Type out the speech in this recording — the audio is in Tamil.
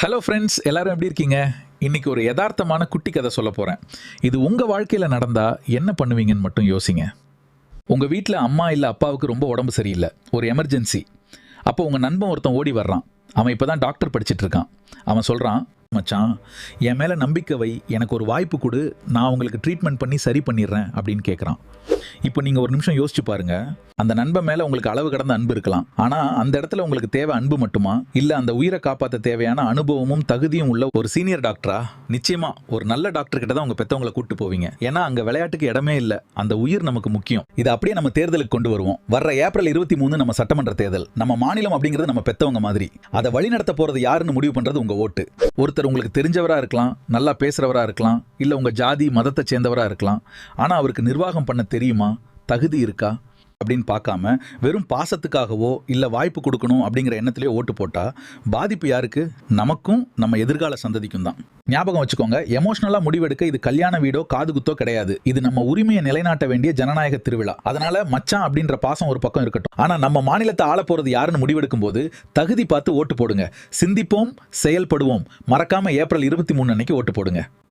ஹலோ ஃப்ரெண்ட்ஸ், எல்லாரும் எப்படி இருக்கீங்க? இன்னைக்கு ஒரு யதார்த்தமான குட்டி கதை சொல்ல போகிறேன். இது உங்கள் வாழ்க்கையில் நடந்தால் என்ன பண்ணுவீங்கன்னு மட்டும் யோசிங்க. உங்கள் வீட்டில் அம்மா இல்லை அப்பாவுக்கு ரொம்ப உடம்பு சரியில்லை, ஒரு எமர்ஜென்சி. அப்போ உங்கள் நண்பன் ஒருத்தன் ஓடி வர்றான். அவன் இப்போ தான் டாக்டர் படிச்சிட்டு இருக்கான். அவன் சொல்கிறான், மச்சான், என் மேலே நம்பிக்கை வை, எனக்கு ஒரு வாய்ப்பு கொடு, நான் உங்களுக்கு ட்ரீட்மெண்ட் பண்ணி சரி பண்ணிடுறேன் அப்படின்னு கேட்குறான். இப்போ நீங்கள் ஒரு நிமிஷம் யோசிச்சு பாருங்க. அந்த நண்பன் மேலே உங்களுக்கு அளவு கடந்த அன்பு இருக்கலாம். ஆனால் அந்த இடத்துல உங்களுக்கு தேவை அன்பு மட்டுமா, இல்லை அந்த உயிரை காப்பாற்ற தேவையான அனுபவமும் தகுதியும் உள்ள ஒரு சீனியர் டாக்டரா? நிச்சயமா ஒரு நல்ல டாக்டர் கிட்ட தான் உங்க பெற்றவங்களை கூட்டு போவீங்க. ஏன்னா அங்கே விளையாட்டுக்கு இடமே இல்லை, அந்த உயிர் நமக்கு முக்கியம். இதை அப்படியே நம்ம தேர்தலுக்கு கொண்டு வருவோம். வர்ற ஏப்ரல் 23 நம்ம சட்டமன்ற தேர்தல். நம்ம மாநிலம் அப்படிங்கிறது நம்ம பெற்றவங்க மாதிரி. அதை வழிநடத்த போறது யாருன்னு முடிவு பண்றது உங்க ஓட்டு. ஒருத்தர் உங்களுக்கு தெரிஞ்சவரா இருக்கலாம், நல்லா பேசுறவரா இருக்கலாம், இல்லை உங்க ஜாதி மதத்தை சேர்ந்தவரா இருக்கலாம். ஆனால் அவருக்கு நிர்வாகம் பண்ண தெரியுமா, தகுதி இருக்கா அப்படின்னு பார்க்காம வெறும் பாசத்துக்காகவோ இல்லை வாய்ப்பு கொடுக்கணும் அப்படிங்கிற எண்ணத்திலேயே ஓட்டு போட்டா பாதிப்பு யாருக்கு? நமக்கும் நம்ம எதிர்கால சந்ததிக்கும் தான். ஞாபகம் வச்சுக்கோங்க, எமோஷனலா முடிவெடுக்க இது கல்யாண வீடோ காது குத்தோ கிடையாது. இது நம்ம உரிமையை நிலைநாட்ட வேண்டிய ஜனநாயக திருவிழா. அதனால மச்சான் அப்படின்ற பாசம் ஒரு பக்கம் இருக்கட்டும். ஆனா நம்ம மாநிலத்தை ஆள போறது யாருன்னு முடிவெடுக்கும் போது தகுதி பார்த்து ஓட்டு போடுங்க. சிந்திப்போம், செயல்படுவோம். மறக்காம ஏப்ரல் 23 அன்னைக்கு ஓட்டு போடுங்க.